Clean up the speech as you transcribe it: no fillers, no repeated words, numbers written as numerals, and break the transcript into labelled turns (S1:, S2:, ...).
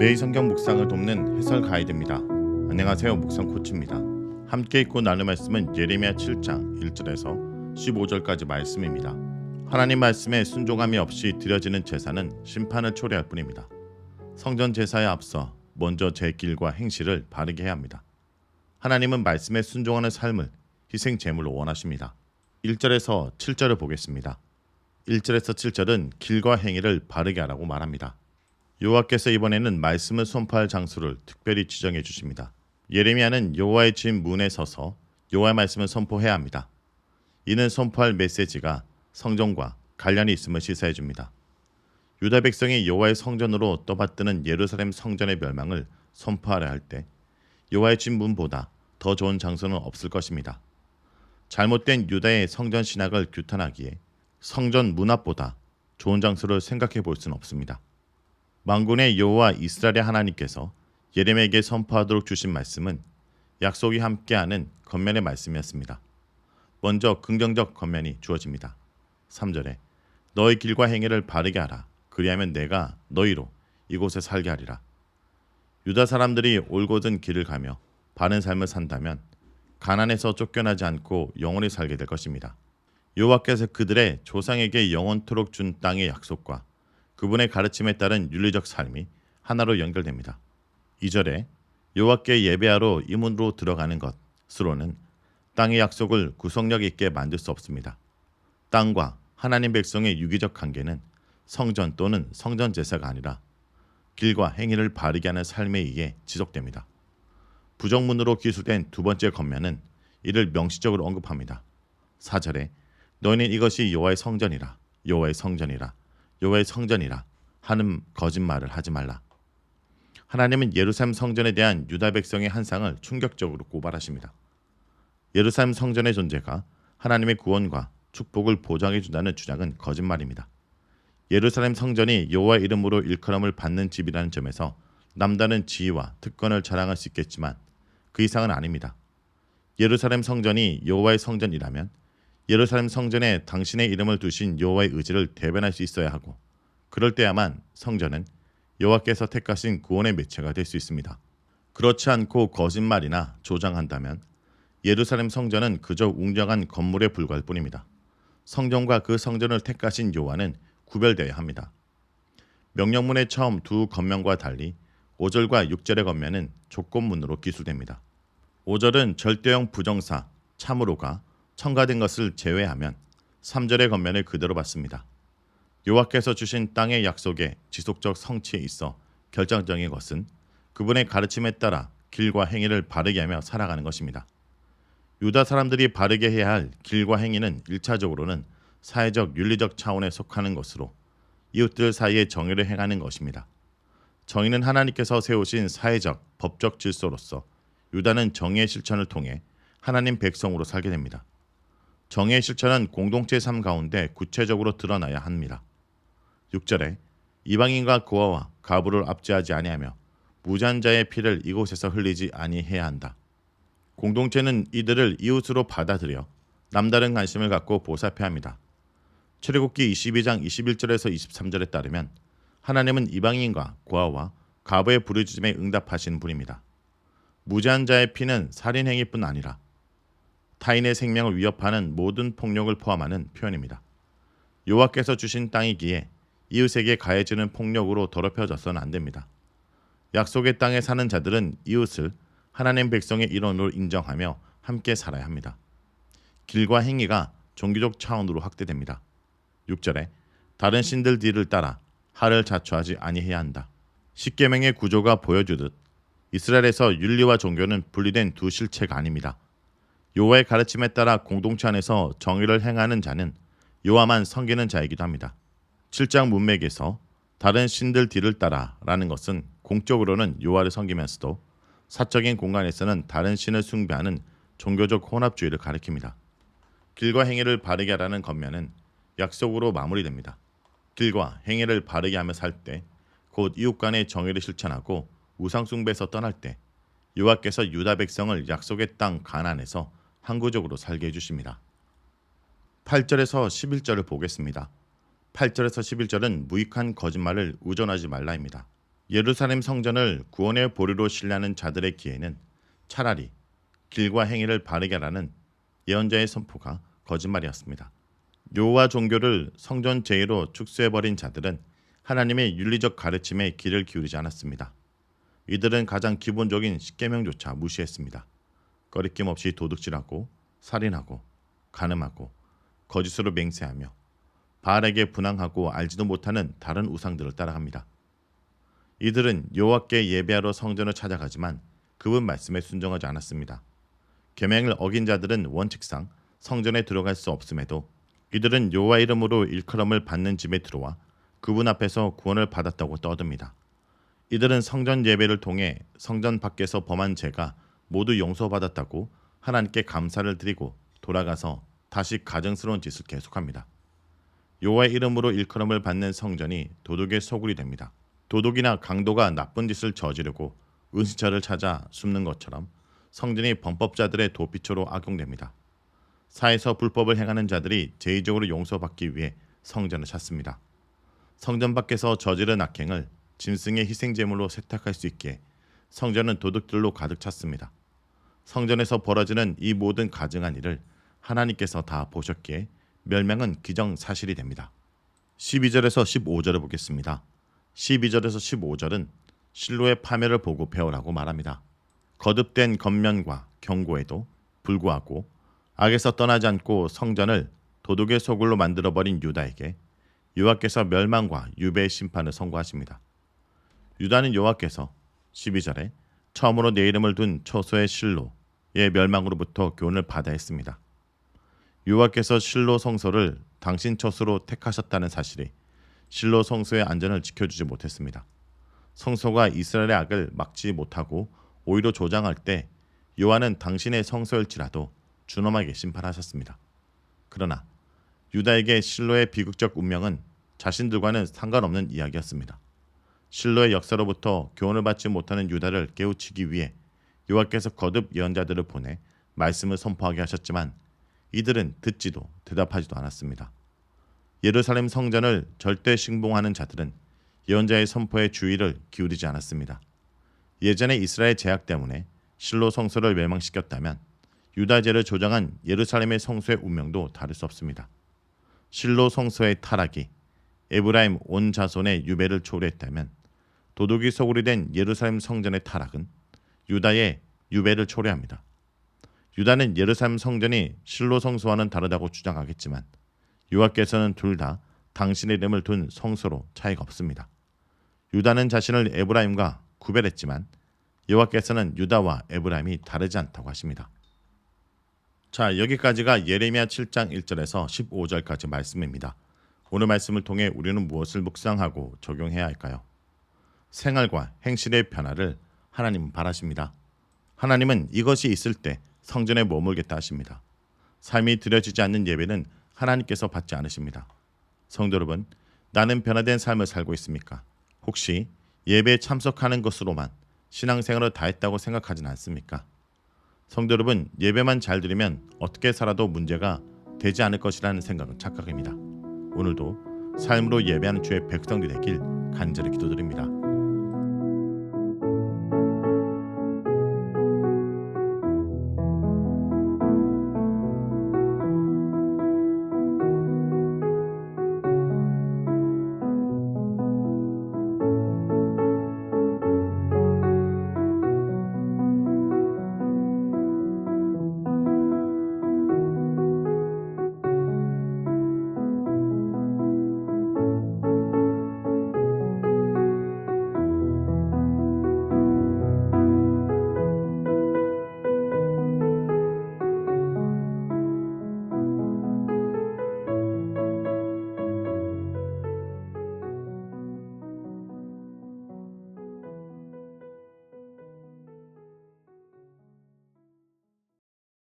S1: 매일 성경 묵상을 돕는 해설 가이드입니다. 안녕하세요. 묵상 코치입니다. 함께 읽고 나눌 말씀은 예레미야 7장 1절에서 15절까지 말씀입니다. 하나님 말씀에 순종함이 없이 드려지는 제사는 심판을 초래할 뿐입니다. 성전 제사에 앞서 먼저 제 길과 행실을 바르게 해야 합니다. 하나님은 말씀에 순종하는 삶을 희생 제물로 원하십니다. 1절에서 7절을 보겠습니다. 1절에서 7절은 길과 행위를 바르게 하라고 말합니다. 여호와께서 이번에는 말씀을 선포할 장소를 특별히 지정해 주십니다. 예레미야는 여호와의 집 문에 서서 여호와의 말씀을 선포해야 합니다. 이는 선포할 메시지가 성전과 관련이 있음을 시사해 줍니다. 유다 백성이 여호와의 성전으로 떠받드는 예루살렘 성전의 멸망을 선포하려 할 때 여호와의 집 문보다 더 좋은 장소는 없을 것입니다. 잘못된 유다의 성전 신학을 규탄하기에 성전 문 앞보다 좋은 장소를 생각해 볼 수는 없습니다. 만군의 여호와 이스라엘의 하나님께서 예레미야에게 선포하도록 주신 말씀은 약속이 함께하는 겉면의 말씀이었습니다. 먼저 긍정적 겉면이 주어집니다. 3절에 너의 길과 행위를 바르게 하라. 그리하면 내가 너희로 이곳에 살게 하리라. 유다 사람들이 올곧은 길을 가며 바른 삶을 산다면 가난에서 쫓겨나지 않고 영원히 살게 될 것입니다. 여호와께서 그들의 조상에게 영원토록 준 땅의 약속과 그분의 가르침에 따른 윤리적 삶이 하나로 연결됩니다. 2절에 여호와께 예배하러 이 문으로 들어가는 것으로는 땅의 약속을 구속력 있게 만들 수 없습니다. 땅과 하나님 백성의 유기적 관계는 성전 또는 성전 제사가 아니라 길과 행위를 바르게 하는 삶에 의해 지속됩니다. 부정문으로 기술된 두 번째 겉면은 이를 명시적으로 언급합니다. 4절에 너희는 이것이 여호와의 성전이라 여호와의 성전이라 여호와의 성전이라 하는 거짓말을 하지 말라. 하나님은 예루살렘 성전에 대한 유다 백성의 한상을 충격적으로 고발하십니다. 예루살렘 성전의 존재가 하나님의 구원과 축복을 보장해 준다는 주장은 거짓말입니다. 예루살렘 성전이 여호와의 이름으로 일컬음을 받는 집이라는 점에서 남다른 지위와 특권을 자랑할 수 있겠지만 그 이상은 아닙니다. 예루살렘 성전이 여호와의 성전이라면 예루살렘 성전에 당신의 이름을 두신 여호와의 의지를 대변할 수 있어야 하고 그럴 때야만 성전은 여호와께서 택하신 구원의 매체가 될 수 있습니다. 그렇지 않고 거짓말이나 조장한다면 예루살렘 성전은 그저 웅장한 건물에 불과할 뿐입니다. 성전과 그 성전을 택하신 여호와는 구별되어야 합니다. 명령문의 처음 두 겉면과 달리 5절과 6절의 겉면은 조건문으로 기술됩니다. 5절은 절대형 부정사 참으로가 첨가된 것을 제외하면 3절의 겉면을 그대로 받습니다. 여호와께서 주신 땅의 약속의 지속적 성취에 있어 결정적인 것은 그분의 가르침에 따라 길과 행위를 바르게 하며 살아가는 것입니다. 유다 사람들이 바르게 해야 할 길과 행위는 1차적으로는 사회적 윤리적 차원에 속하는 것으로 이웃들 사이에 정의를 행하는 것입니다. 정의는 하나님께서 세우신 사회적 법적 질서로서 유다는 정의의 실천을 통해 하나님 백성으로 살게 됩니다. 정의의 실천은 공동체의 삶 가운데 구체적으로 드러나야 합니다. 6절에 이방인과 고아와 가부를 압제하지 아니하며 무지한 자의 피를 이곳에서 흘리지 아니해야 한다. 공동체는 이들을 이웃으로 받아들여 남다른 관심을 갖고 보살펴야 합니다. 출애굽기 22장 21절에서 23절에 따르면 하나님은 이방인과 고아와 가부의 부르짖음에 응답하시는 분입니다. 무지한 자의 피는 살인행위뿐 아니라 타인의 생명을 위협하는 모든 폭력을 포함하는 표현입니다. 여호와께서 주신 땅이기에 이웃에게 가해지는 폭력으로 더럽혀져서는 안 됩니다. 약속의 땅에 사는 자들은 이웃을 하나님 백성의 일원으로 인정하며 함께 살아야 합니다. 길과 행위가 종교적 차원으로 확대됩니다. 6절에 다른 신들 뒤를 따라 하를 자초하지 아니해야 한다. 십계명의 구조가 보여주듯 이스라엘에서 윤리와 종교는 분리된 두 실체가 아닙니다. 여호와의 가르침에 따라 공동체 안에서 정의를 행하는 자는 여호와만 섬기는 자이기도 합니다. 7장 문맥에서 다른 신들 뒤를 따라라는 것은 공적으로는 여호와를 섬기면서도 사적인 공간에서는 다른 신을 숭배하는 종교적 혼합주의를 가리킵니다. 길과 행위를 바르게 하라는 겉면은 약속으로 마무리됩니다. 길과 행위를 바르게 하며 살 때 곧 이웃 간의 정의를 실천하고 우상 숭배에서 떠날 때 여호와께서 유다 백성을 약속의 땅 가나안에서 항구적으로 살게 해주십니다. 8절에서 11절을 보겠습니다. 8절에서 11절은 무익한 거짓말을 의존하지 말라입니다. 예루살렘 성전을 구원의 보리로 신뢰하는 자들의 귀에는 차라리 길과 행위를 바르게 하라는 예언자의 선포가 거짓말이었습니다. 여호와 종교를 성전 제의로 축소해버린 자들은 하나님의 윤리적 가르침에 귀를 기울이지 않았습니다. 이들은 가장 기본적인 십계명조차 무시했습니다. 거리낌 없이 도둑질하고 살인하고 간음하고 거짓으로 맹세하며 바알에게 분향하고 알지도 못하는 다른 우상들을 따라갑니다. 이들은 여호와께 예배하러 성전을 찾아가지만 그분 말씀에 순종하지 않았습니다. 계명을 어긴 자들은 원칙상 성전에 들어갈 수 없음에도 이들은 여호와 이름으로 일컬음을 받는 집에 들어와 그분 앞에서 구원을 받았다고 떠듭니다. 이들은 성전 예배를 통해 성전 밖에서 범한 죄가 모두 용서받았다고 하나님께 감사를 드리고 돌아가서 다시 가증스러운 짓을 계속합니다. 여호와의 이름으로 일컬음을 받는 성전이 도둑의 소굴이 됩니다. 도둑이나 강도가 나쁜 짓을 저지르고 은시처를 찾아 숨는 것처럼 성전이 범법자들의 도피처로 악용됩니다. 사에서 불법을 행하는 자들이 제의적으로 용서받기 위해 성전을 찾습니다. 성전 밖에서 저지른 악행을 짐승의 희생제물로 세탁할 수 있기에 성전은 도둑들로 가득 찼습니다. 성전에서 벌어지는 이 모든 가증한 일을 하나님께서 다 보셨기에 멸망은 기정사실이 됩니다. 12절에서 15절을 보겠습니다. 12절에서 15절은 실로의 파멸을 보고 배우라고 말합니다. 거듭된 겉면과 경고에도 불구하고 악에서 떠나지 않고 성전을 도둑의 소굴로 만들어버린 유다에게 여호와께서 멸망과 유배의 심판을 선고하십니다. 유다는 여호와께서 12절에 처음으로 내 이름을 둔 처소의 실로의 멸망으로부터 교훈을 받아야 했습니다. 여호와께서 실로 성소를 당신 처소로 택하셨다는 사실이 실로 성소의 안전을 지켜주지 못했습니다. 성소가 이스라엘의 악을 막지 못하고 오히려 조장할 때 여호와는 당신의 성소일지라도 준엄하게 심판하셨습니다. 그러나 유다에게 실로의 비극적 운명은 자신들과는 상관없는 이야기였습니다. 실로의 역사로부터 교훈을 받지 못하는 유다를 깨우치기 위해 여호와께서 거듭 예언자들을 보내 말씀을 선포하게 하셨지만 이들은 듣지도 대답하지도 않았습니다. 예루살렘 성전을 절대 신봉하는 자들은 예언자의 선포에 주의를 기울이지 않았습니다. 예전에 이스라엘 제약 때문에 실로 성소를 멸망시켰다면 유다제를 조장한 예루살렘의 성소의 운명도 다를 수 없습니다. 실로 성소의 타락이 에브라임 온 자손의 유배를 초래했다면 도둑이 소굴이 된 예루살렘 성전의 타락은 유다의 유배를 초래합니다. 유다는 예루살렘 성전이 실로 성소와는 다르다고 주장하겠지만 여호와께서는 둘 다 당신의 이름을 둔 성소로 차이가 없습니다. 유다는 자신을 에브라임과 구별했지만 여호와께서는 유다와 에브라임이 다르지 않다고 하십니다. 자, 여기까지가 예레미야 7장 1절에서 15절까지 말씀입니다. 오늘 말씀을 통해 우리는 무엇을 묵상하고 적용해야 할까요? 생활과 행실의 변화를 하나님은 바라십니다. 하나님은 이것이 있을 때 성전에 머물겠다 하십니다. 삶이 드려지지 않는 예배는 하나님께서 받지 않으십니다. 성도 여러분, 나는 변화된 삶을 살고 있습니까? 혹시 예배에 참석하는 것으로만 신앙생활을 다했다고 생각하진 않습니까? 성도 여러분, 예배만 잘 드리면 어떻게 살아도 문제가 되지 않을 것이라는 생각은 착각입니다. 오늘도 삶으로 예배하는 주의 백성들이 되길 간절히 기도드립니다.